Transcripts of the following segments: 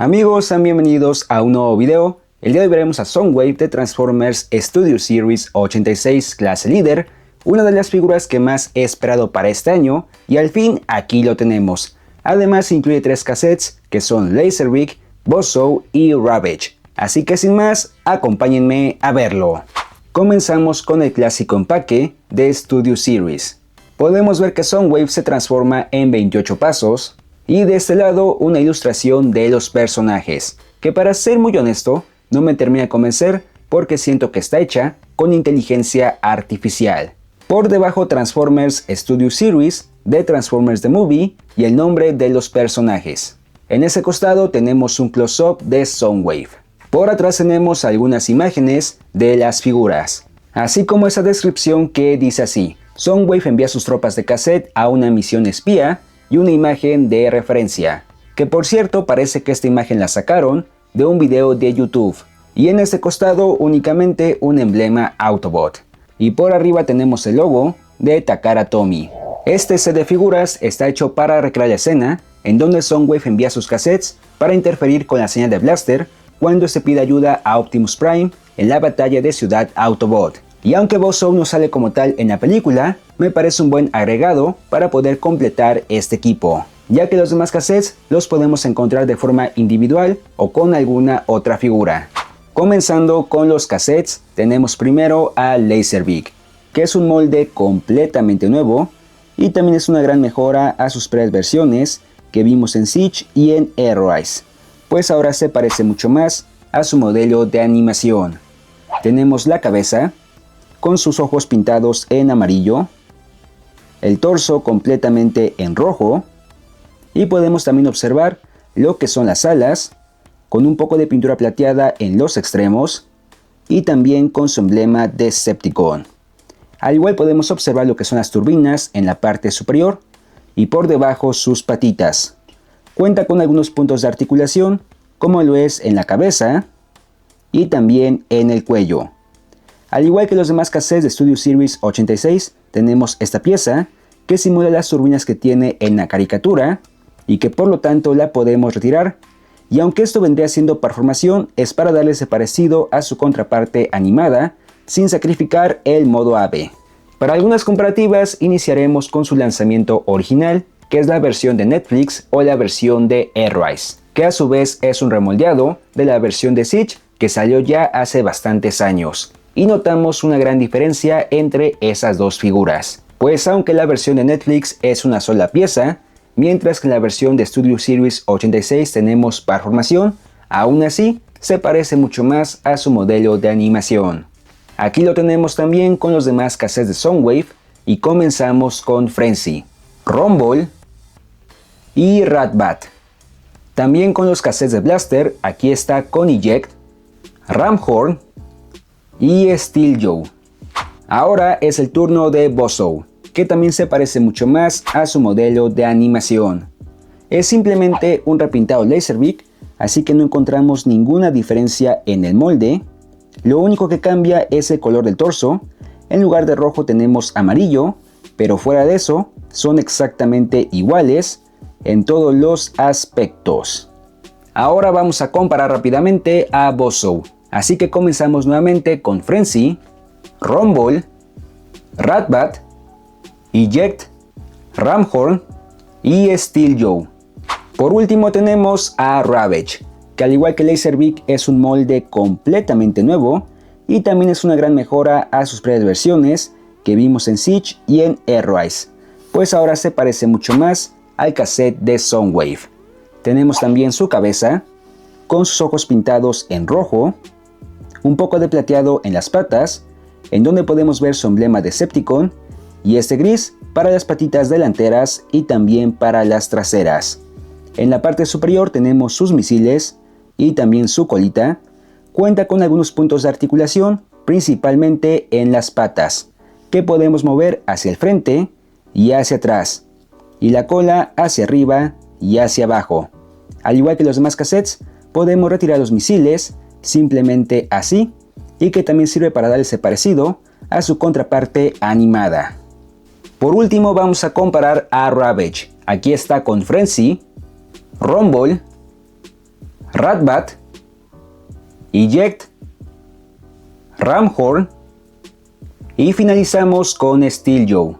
Amigos, sean bienvenidos a un nuevo video. El día de hoy veremos a Soundwave de Transformers Studio Series 86 clase líder, una de las figuras que más he esperado para este año, y al fin aquí lo tenemos. Además incluye 3 cassettes que son Laserbeak, Bozo y Ravage. Así que sin más, acompáñenme a verlo. Comenzamos con el clásico empaque de Studio Series. Podemos ver que Soundwave se transforma en 28 pasos, y de este lado una ilustración de los personajes, que para ser muy honesto, no me termina de convencer porque siento que está hecha con inteligencia artificial. Por debajo Transformers Studio Series de Transformers The Movie y el nombre de los personajes. En ese costado tenemos un close-up de Soundwave. Por atrás tenemos algunas imágenes de las figuras, así como esa descripción que dice así: Soundwave envía sus tropas de cassette a una misión espía, y una imagen de referencia, que por cierto parece que esta imagen la sacaron de un video de YouTube, y en este costado únicamente un emblema Autobot, y por arriba tenemos el logo de Takara Tomy. Este set de figuras está hecho para recrear la escena en donde Soundwave envía sus cassettes para interferir con la señal de Blaster cuando se pide ayuda a Optimus Prime en la batalla de Ciudad Autobot. Y aunque Bozo no sale como tal en la película, me parece un buen agregado para poder completar este equipo, ya que los demás cassettes los podemos encontrar de forma individual o con alguna otra figura. Comenzando con los cassettes, tenemos primero a Laserbeak, que es un molde completamente nuevo y también es una gran mejora a sus previas versiones que vimos en Siege y en Air-Rise, pues ahora se parece mucho más a su modelo de animación. Tenemos la cabeza, con sus ojos pintados en amarillo, el torso completamente en rojo, y podemos también observar lo que son las alas, con un poco de pintura plateada en los extremos, y también con su emblema Decepticon. Al igual podemos observar lo que son las turbinas en la parte superior, y por debajo sus patitas. Cuenta con algunos puntos de articulación, como lo es en la cabeza, y también en el cuello. Al igual que los demás cassettes de Studio Series 86, tenemos esta pieza que simula las turbinas que tiene en la caricatura y que por lo tanto la podemos retirar. Y aunque esto vendría siendo performación, es para darle ese parecido a su contraparte animada sin sacrificar el modo AVE. Para algunas comparativas iniciaremos con su lanzamiento original, que es la versión de Netflix o la versión de Air-Rise, que a su vez es un remoldeado de la versión de Siege que salió ya hace bastantes años. Y notamos una gran diferencia entre esas dos figuras, pues aunque la versión de Netflix es una sola pieza, mientras que en la versión de Studio Series 86 tenemos performación, aún así se parece mucho más a su modelo de animación. Aquí lo tenemos también con los demás cassettes de Soundwave y comenzamos con Frenzy, Rumble y Ratbat. También con los cassettes de Blaster, aquí está con Eject, Ramhorn y Steel Joe. Ahora es el turno de Bozo, que también se parece mucho más a su modelo de animación. Es simplemente un repintado Laserbeak, así que no encontramos ninguna diferencia en el molde. Lo único que cambia es el color del torso. En lugar de rojo tenemos amarillo, pero fuera de eso son exactamente iguales en todos los aspectos. Ahora vamos a comparar rápidamente a Bozo. Así que comenzamos nuevamente con Frenzy, Rumble, Ratbat, Eject, Ramhorn y Steel Joe. Por último tenemos a Ravage, que al igual que Laserbeak es un molde completamente nuevo y también es una gran mejora a sus previas versiones que vimos en Siege y en Air-Rise, pues ahora se parece mucho más al cassette de Soundwave. Tenemos también su cabeza, con sus ojos pintados en rojo, un poco de plateado en las patas, en donde podemos ver su emblema Decepticon, y este gris para las patitas delanteras y también para las traseras. En la parte superior tenemos sus misiles y también su colita. Cuenta con algunos puntos de articulación, principalmente en las patas, que podemos mover hacia el frente y hacia atrás, y la cola hacia arriba y hacia abajo. Al igual que los demás cassettes, podemos retirar los misiles simplemente así, y que también sirve para darle ese parecido a su contraparte animada. Por último vamos a comparar a Ravage. Aquí está con Frenzy, Rumble, Ratbat, Eject, Ramhorn y finalizamos con Steeljaw.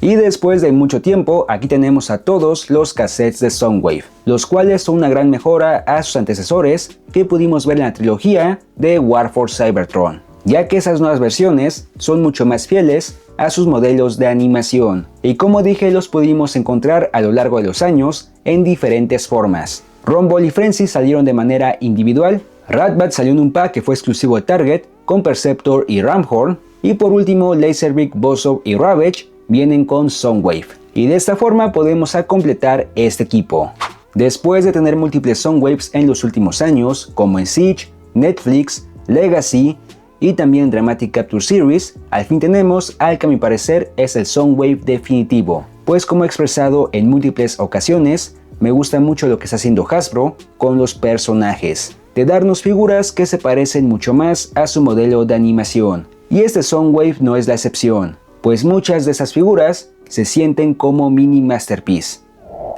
Y después de mucho tiempo, aquí tenemos a todos los cassettes de Soundwave, los cuales son una gran mejora a sus antecesores que pudimos ver en la trilogía de War for Cybertron, ya que esas nuevas versiones son mucho más fieles a sus modelos de animación, y como dije los pudimos encontrar a lo largo de los años en diferentes formas. Rumble y Frenzy salieron de manera individual, Ratbat salió en un pack que fue exclusivo de Target con Perceptor y Ramhorn, y por último Laserbeak, Bozo y Ravage vienen con Soundwave, y de esta forma podemos completar este equipo. Después de tener múltiples Soundwaves en los últimos años, como en Siege, Netflix, Legacy y también Dramatic Capture Series, al fin tenemos al que a mi parecer es el Soundwave definitivo, pues como he expresado en múltiples ocasiones, me gusta mucho lo que está haciendo Hasbro con los personajes, de darnos figuras que se parecen mucho más a su modelo de animación, y este Soundwave no es la excepción, pues muchas de esas figuras se sienten como mini masterpiece.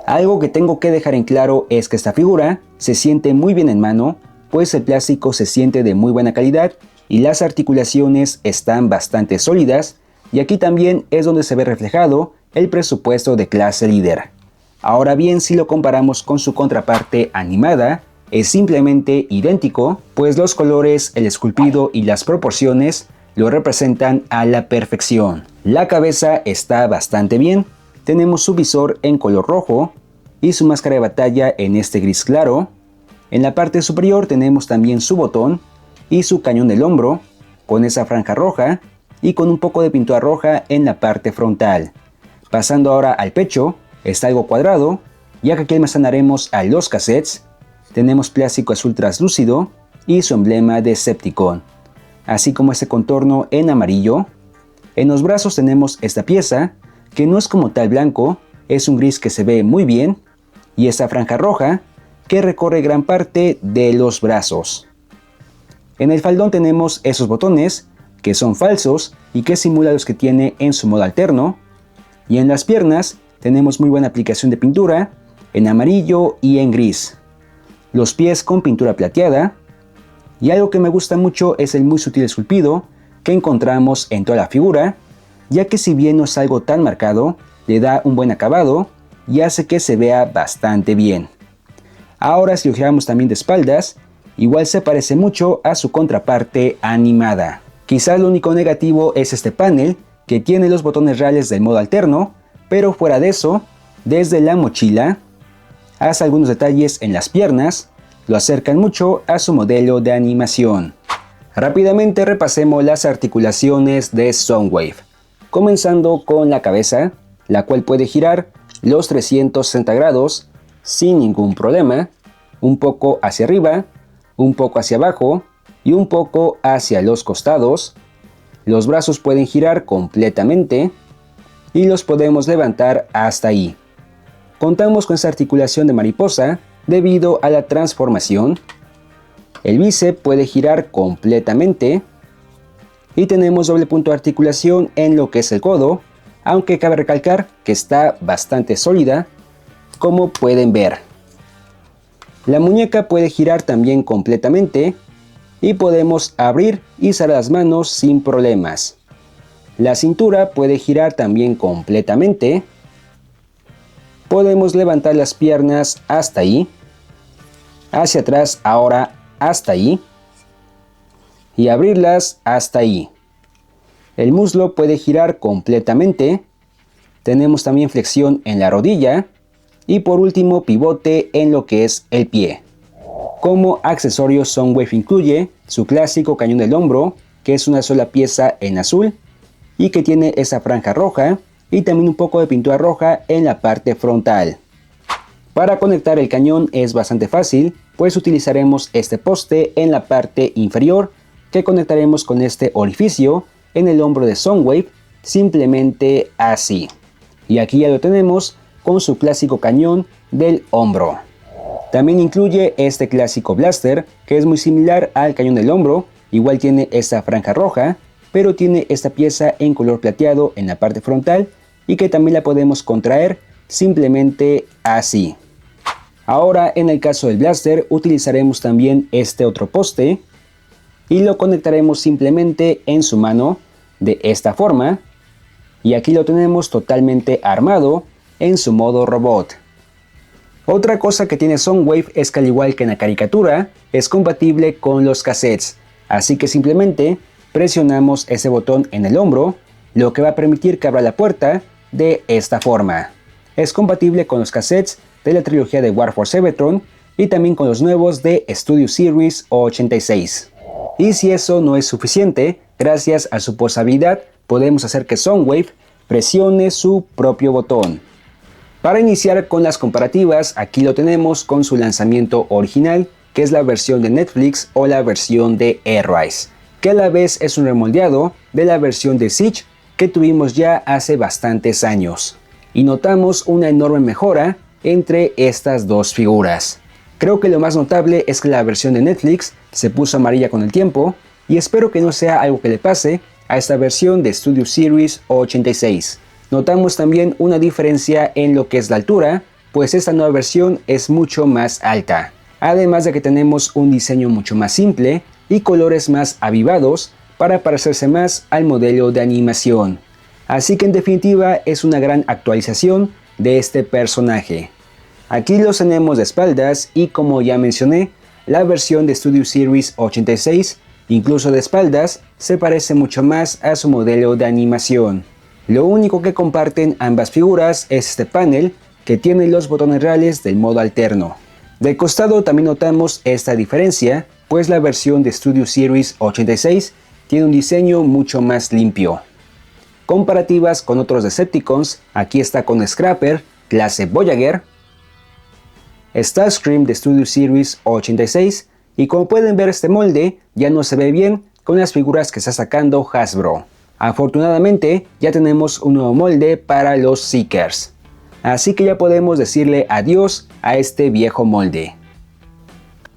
Algo que tengo que dejar en claro es que esta figura se siente muy bien en mano, pues el plástico se siente de muy buena calidad y las articulaciones están bastante sólidas, y aquí también es donde se ve reflejado el presupuesto de clase líder. Ahora bien, si lo comparamos con su contraparte animada, es simplemente idéntico, pues los colores, el esculpido y las proporciones lo representan a la perfección. La cabeza está bastante bien, tenemos su visor en color rojo y su máscara de batalla en este gris claro. En la parte superior tenemos también su botón y su cañón del hombro con esa franja roja y con un poco de pintura roja en la parte frontal. Pasando ahora al pecho, está algo cuadrado, ya que aquí almacenaremos a los cassettes. Tenemos plástico azul translúcido y su emblema de Decepticon, así como este contorno en amarillo. En los brazos tenemos esta pieza, que no es como tal blanco, es un gris que se ve muy bien, y esta franja roja, que recorre gran parte de los brazos. En el faldón tenemos esos botones, que son falsos y que simulan los que tiene en su modo alterno, y en las piernas tenemos muy buena aplicación de pintura, en amarillo y en gris. Los pies con pintura plateada, y algo que me gusta mucho es el muy sutil esculpido que encontramos en toda la figura, ya que si bien no es algo tan marcado, le da un buen acabado y hace que se vea bastante bien. Ahora si lo giramos también de espaldas, igual se parece mucho a su contraparte animada. Quizás lo único negativo es este panel, que tiene los botones reales del modo alterno, pero fuera de eso, desde la mochila hasta algunos detalles en las piernas, lo acercan mucho a su modelo de animación. Rápidamente repasemos las articulaciones de Soundwave, comenzando con la cabeza, la cual puede girar los 360 grados sin ningún problema, un poco hacia arriba, un poco hacia abajo y un poco hacia los costados. Los brazos pueden girar completamente y los podemos levantar hasta ahí. Contamos con esta articulación de mariposa debido a la transformación. El bíceps puede girar completamente y tenemos doble punto de articulación en lo que es el codo, aunque cabe recalcar que está bastante sólida, como pueden ver. La muñeca puede girar también completamente y podemos abrir y cerrar las manos sin problemas. La cintura puede girar también completamente. Podemos levantar las piernas hasta ahí, hacia atrás ahora hasta ahí y abrirlas hasta ahí. El muslo puede girar completamente. Tenemos también flexión en la rodilla y por último pivote en lo que es el pie. Como accesorio, Soundwave incluye su clásico cañón del hombro, que es una sola pieza en azul y que tiene esa franja roja y también un poco de pintura roja en la parte frontal. Para conectar el cañón es bastante fácil, pues utilizaremos este poste en la parte inferior que conectaremos con este orificio en el hombro de Soundwave, simplemente así. Y aquí ya lo tenemos con su clásico cañón del hombro. También incluye este clásico blaster que es muy similar al cañón del hombro, igual tiene esta franja roja, pero tiene esta pieza en color plateado en la parte frontal y que también la podemos contraer simplemente así. Ahora en el caso del blaster utilizaremos también este otro poste y lo conectaremos simplemente en su mano de esta forma, y aquí lo tenemos totalmente armado en su modo robot. Otra cosa que tiene Soundwave es que, al igual que en la caricatura, es compatible con los cassettes, así que simplemente presionamos ese botón en el hombro, lo que va a permitir que abra la puerta de esta forma. Es compatible con los cassettes de la trilogía de War for Cybertron y también con los nuevos de Studio Series 86. Y si eso no es suficiente, gracias a su posabilidad podemos hacer que Soundwave presione su propio botón. Para iniciar con las comparativas, aquí lo tenemos con su lanzamiento original, que es la versión de Netflix o la versión de Airrise, que a la vez es un remoldeado de la versión de Siege que tuvimos ya hace bastantes años. Y notamos una enorme mejora entre estas dos figuras. Creo que lo más notable es que la versión de Netflix se puso amarilla con el tiempo, y espero que no sea algo que le pase a esta versión de Studio Series 86. Notamos también una diferencia en lo que es la altura, pues esta nueva versión es mucho más alta. Además de que tenemos un diseño mucho más simple y colores más avivados para parecerse más al modelo de animación. Así que en definitiva es una gran actualización de este personaje. Aquí los tenemos de espaldas y, como ya mencioné, la versión de Studio Series 86, incluso de espaldas, se parece mucho más a su modelo de animación. Lo único que comparten ambas figuras es este panel que tiene los botones reales del modo alterno. Del costado también notamos esta diferencia, pues la versión de Studio Series 86 tiene un diseño mucho más limpio. Comparativas con otros Decepticons, aquí está con Scrapper, clase Voyager, Starscream de Studio Series 86, y como pueden ver, este molde ya no se ve bien con las figuras que está sacando Hasbro. Afortunadamente ya tenemos un nuevo molde para los Seekers, así que ya podemos decirle adiós a este viejo molde.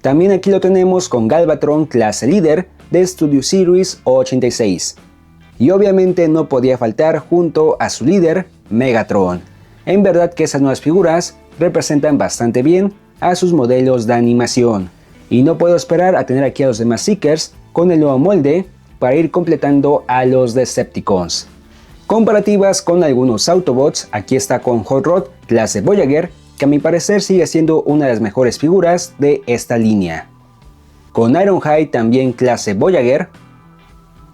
También aquí lo tenemos con Galvatron clase líder de Studio Series 86. Y obviamente no podía faltar junto a su líder, Megatron. En verdad que esas nuevas figuras representan bastante bien a sus modelos de animación. Y no puedo esperar a tener aquí a los demás Seekers con el nuevo molde para ir completando a los Decepticons. Comparativas con algunos Autobots, aquí está con Hot Rod clase Voyager, que a mi parecer sigue siendo una de las mejores figuras de esta línea. Con Ironhide también clase Voyager,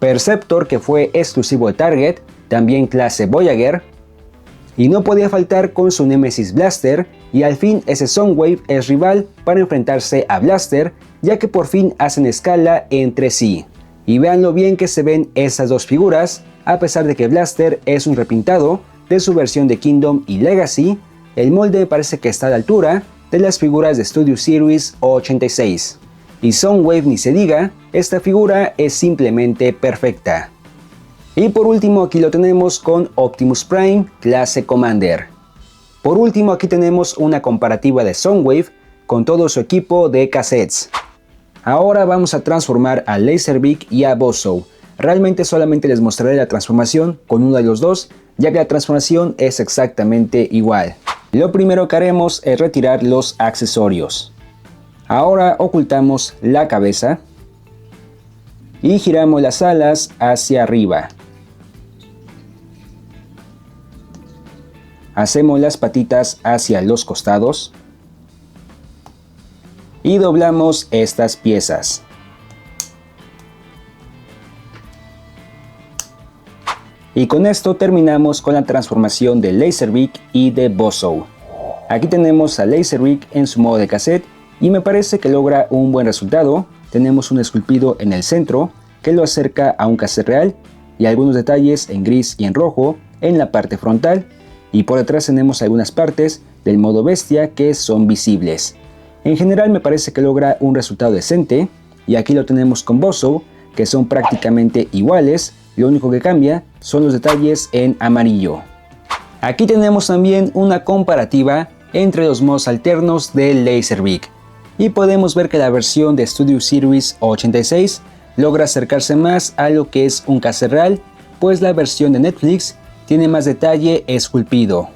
Perceptor, que fue exclusivo de Target, también clase Voyager, y no podía faltar con su Nemesis Blaster, y al fin ese Soundwave es rival para enfrentarse a Blaster, ya que por fin hacen escala entre sí. Y vean lo bien que se ven esas dos figuras, a pesar de que Blaster es un repintado de su versión de Kingdom y Legacy, el molde parece que está a la altura de las figuras de Studio Series 86. Y Soundwave ni se diga, esta figura es simplemente perfecta. Y por último aquí lo tenemos con Optimus Prime clase Commander. Por último aquí tenemos una comparativa de Soundwave con todo su equipo de cassettes. Ahora vamos a transformar a Laserbeak y a Bozo. Realmente solamente les mostraré la transformación con uno de los dos, ya que la transformación es exactamente igual. Lo primero que haremos es retirar los accesorios. Ahora ocultamos la cabeza y giramos las alas hacia arriba. Hacemos las patitas hacia los costados y doblamos estas piezas. Y con esto terminamos con la transformación de Laserbeak y de Bozo. Aquí tenemos a Laserbeak en su modo de cassette y me parece que logra un buen resultado. Tenemos un esculpido en el centro que lo acerca a un cassette real y algunos detalles en gris y en rojo en la parte frontal, y por detrás tenemos algunas partes del modo bestia que son visibles. En general me parece que logra un resultado decente, y aquí lo tenemos con Bozo, que son prácticamente iguales, lo único que cambia son los detalles en amarillo. Aquí tenemos también una comparativa entre los modos alternos de Laserbeak, y podemos ver que la versión de Studio Series 86 logra acercarse más a lo que es un cassette real, pues la versión de Netflix tiene más detalle esculpido.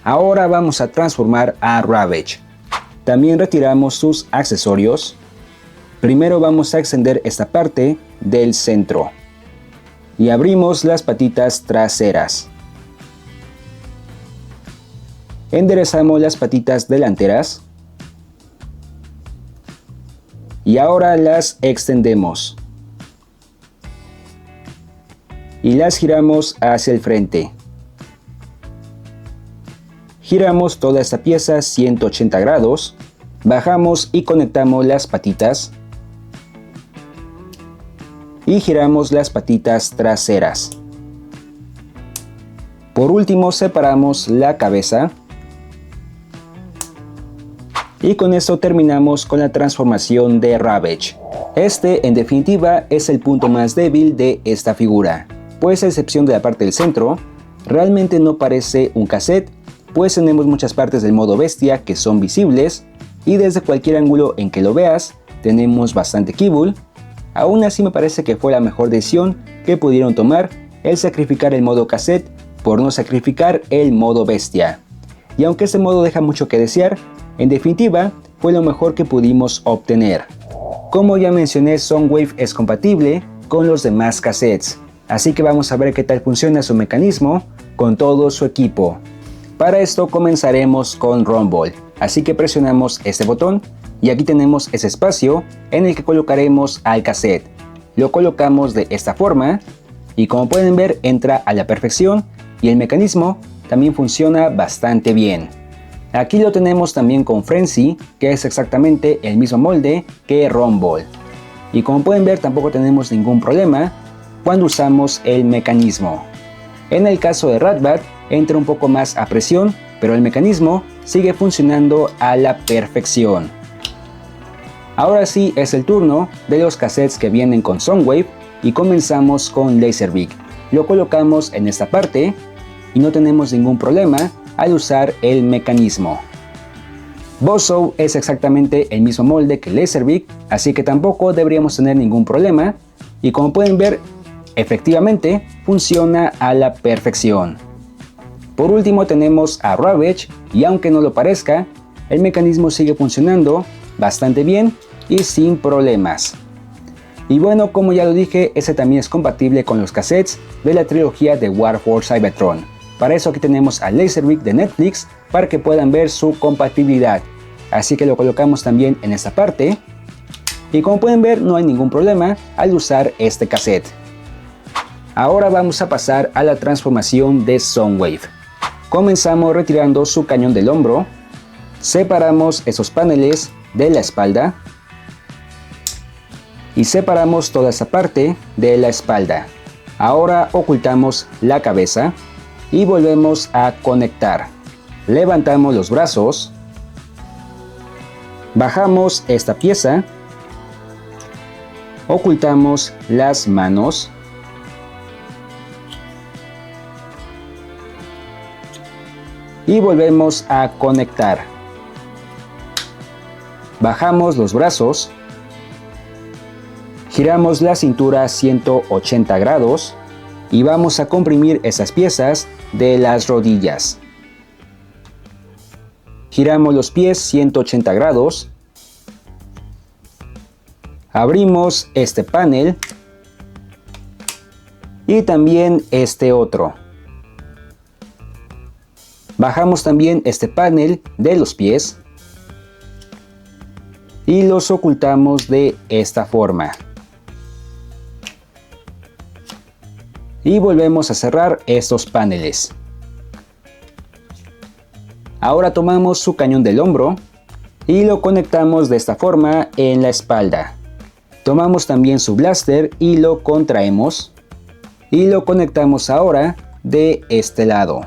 Ahora vamos a transformar a Ravage. También retiramos sus accesorios. Primero vamos a extender esta parte del centro y abrimos las patitas traseras. Enderezamos las patitas delanteras y ahora las extendemos y las giramos hacia el frente. Giramos toda esta pieza 180 grados, bajamos y conectamos las patitas y giramos las patitas traseras. Por último separamos la cabeza y con esto terminamos con la transformación de Ravage. Este en definitiva es el punto más débil de esta figura, pues a excepción de la parte del centro, realmente no parece un cassette, pues tenemos muchas partes del modo bestia que son visibles y desde cualquier ángulo en que lo veas tenemos bastante kibble. Aún así me parece que fue la mejor decisión que pudieron tomar el sacrificar el modo cassette por no sacrificar el modo bestia. Y aunque este modo deja mucho que desear, en definitiva fue lo mejor que pudimos obtener. Como ya mencioné, Soundwave es compatible con los demás cassettes, así que vamos a ver qué tal funciona su mecanismo con todo su equipo. Para esto comenzaremos con Rumble, así que presionamos este botón y aquí tenemos ese espacio en el que colocaremos al cassette. Lo colocamos de esta forma y como pueden ver entra a la perfección y el mecanismo también funciona bastante bien. Aquí lo tenemos también con Frenzy, que es exactamente el mismo molde que Rumble. Y como pueden ver tampoco tenemos ningún problema cuando usamos el mecanismo. En el caso de Ratbat entra un poco más a presión, pero el mecanismo sigue funcionando a la perfección. Ahora sí es el turno de los cassettes que vienen con Soundwave y comenzamos con Laserbeak. Lo colocamos en esta parte y no tenemos ningún problema al usar el mecanismo. Bozo es exactamente el mismo molde que Laserbeak, así que tampoco deberíamos tener ningún problema y como pueden ver, efectivamente funciona a la perfección. Por último tenemos a Ravage y aunque no lo parezca, el mecanismo sigue funcionando bastante bien y sin problemas. Y bueno, como ya lo dije, este también es compatible con los cassettes de la trilogía de War for Cybertron. Para eso aquí tenemos a Laserbeak de Netflix para que puedan ver su compatibilidad. Así que lo colocamos también en esta parte. Y como pueden ver no hay ningún problema al usar este cassette. Ahora vamos a pasar a la transformación de Soundwave. Comenzamos retirando su cañón del hombro. Separamos esos paneles de la espalda. Y separamos toda esa parte de la espalda. Ahora ocultamos la cabeza. Y volvemos a conectar. Levantamos los brazos. Bajamos esta pieza. Ocultamos las manos. Y volvemos a conectar. Bajamos los brazos. Giramos la cintura 180 grados. Y vamos a comprimir esas piezas de las rodillas. Giramos los pies 180 grados. Abrimos este panel y también este otro. Bajamos también este panel de los pies y los ocultamos de esta forma. Y volvemos a cerrar estos paneles. Ahora tomamos su cañón del hombro y lo conectamos de esta forma en la espalda. Tomamos también su blaster y lo contraemos y lo conectamos ahora de este lado.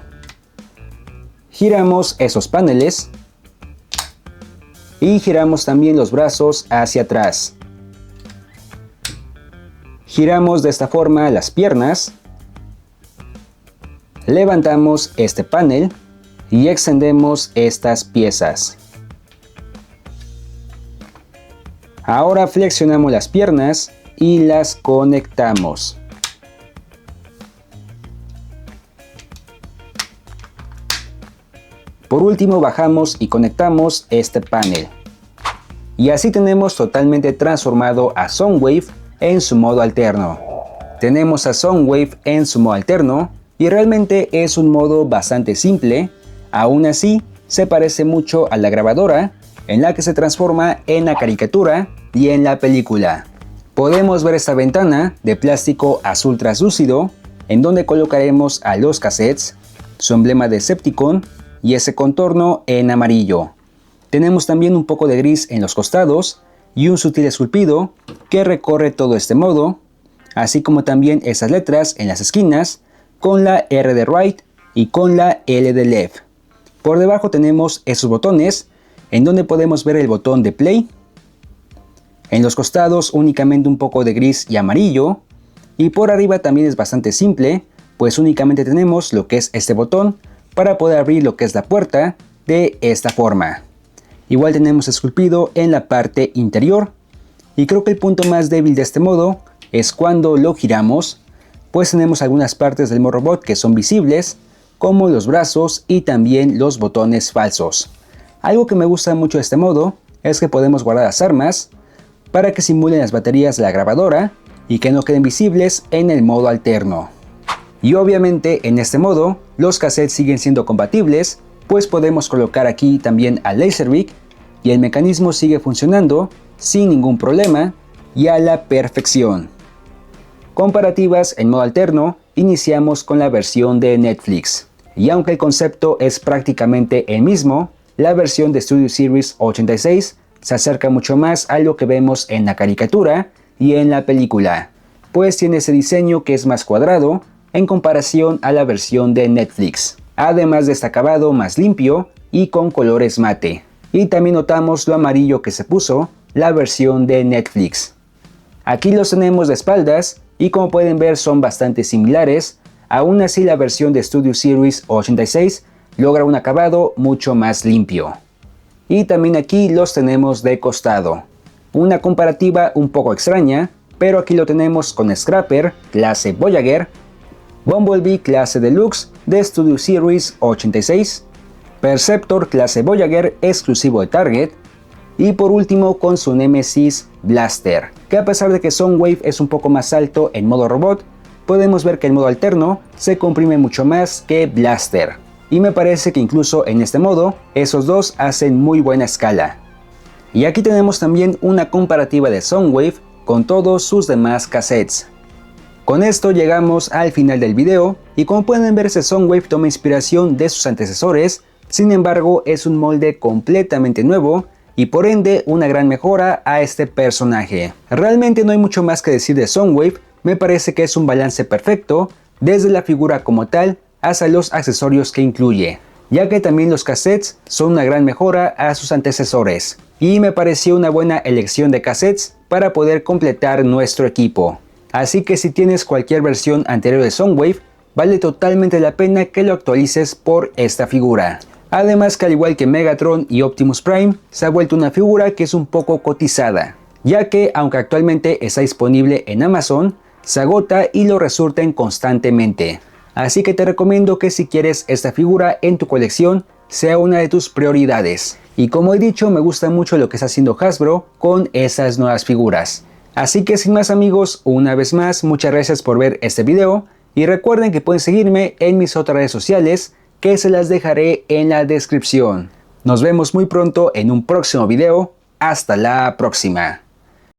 Giramos esos paneles y giramos también los brazos hacia atrás. Giramos de esta forma las piernas. Levantamos este panel y extendemos estas piezas. Ahora flexionamos las piernas y las conectamos. Por último bajamos y conectamos este panel. Y así tenemos totalmente transformado a Soundwave en su modo alterno. Tenemos a Soundwave en su modo alterno y realmente es un modo bastante simple. Aún así, se parece mucho a la grabadora en la que se transforma en la caricatura y en la película. Podemos ver esta ventana de plástico azul translúcido en donde colocaremos a los cassettes, su emblema de Decepticon y ese contorno en amarillo. Tenemos también un poco de gris en los costados y un sutil esculpido que recorre todo este modo, así como también esas letras en las esquinas con la R de Right y con la L de Left. Por debajo tenemos esos botones en donde podemos ver el botón de play. En los costados únicamente un poco de gris y amarillo, y por arriba también es bastante simple, pues únicamente tenemos lo que es este botón para poder abrir lo que es la puerta de esta forma. Igual tenemos esculpido en la parte interior, y creo que el punto más débil de este modo es cuando lo giramos, pues tenemos algunas partes del robot que son visibles, como los brazos y también los botones falsos. Algo que me gusta mucho de este modo es que podemos guardar las armas para que simulen las baterías de la grabadora y que no queden visibles en el modo alterno. Y obviamente en este modo los cassettes siguen siendo compatibles, pues podemos colocar aquí también a Laserbeak y el mecanismo sigue funcionando sin ningún problema y a la perfección. Comparativas en modo alterno, iniciamos con la versión de Netflix. Y aunque el concepto es prácticamente el mismo, la versión de Studio Series 86 se acerca mucho más a lo que vemos en la caricatura y en la película, pues tiene ese diseño que es más cuadrado en comparación a la versión de Netflix, además de este acabado más limpio y con colores mate. Y también notamos lo amarillo que se puso la versión de Netflix. Aquí los tenemos de espaldas y como pueden ver son bastante similares. Aún así la versión de Studio Series 86 logra un acabado mucho más limpio. Y también aquí los tenemos de costado. Una comparativa un poco extraña, pero aquí lo tenemos con Scrapper clase Voyager, Bumblebee clase Deluxe de Studio Series 86, Perceptor clase Voyager exclusivo de Target, y por último con su Nemesis Blaster, que a pesar de que Soundwave es un poco más alto en modo robot, podemos ver que el modo alterno se comprime mucho más que Blaster. Y me parece que incluso en este modo, esos dos hacen muy buena escala. Y aquí tenemos también una comparativa de Soundwave con todos sus demás cassettes. Con esto llegamos al final del video, y como pueden ver ese Soundwave toma inspiración de sus antecesores, sin embargo es un molde completamente nuevo, y por ende una gran mejora a este personaje. Realmente no hay mucho más que decir de Soundwave, me parece que es un balance perfecto, desde la figura como tal, hasta los accesorios que incluye, ya que también los cassettes son una gran mejora a sus antecesores, y me pareció una buena elección de cassettes para poder completar nuestro equipo. Así que si tienes cualquier versión anterior de Soundwave, vale totalmente la pena que lo actualices por esta figura. Además que al igual que Megatron y Optimus Prime, se ha vuelto una figura que es un poco cotizada, ya que aunque actualmente está disponible en Amazon, se agota y lo resurten constantemente. Así que te recomiendo que si quieres esta figura en tu colección, sea una de tus prioridades. Y como he dicho, me gusta mucho lo que está haciendo Hasbro con esas nuevas figuras. Así que sin más amigos, una vez más, muchas gracias por ver este video. Y recuerden que pueden seguirme en mis otras redes sociales, que se las dejaré en la descripción. Nos vemos muy pronto en un próximo video. Hasta la próxima.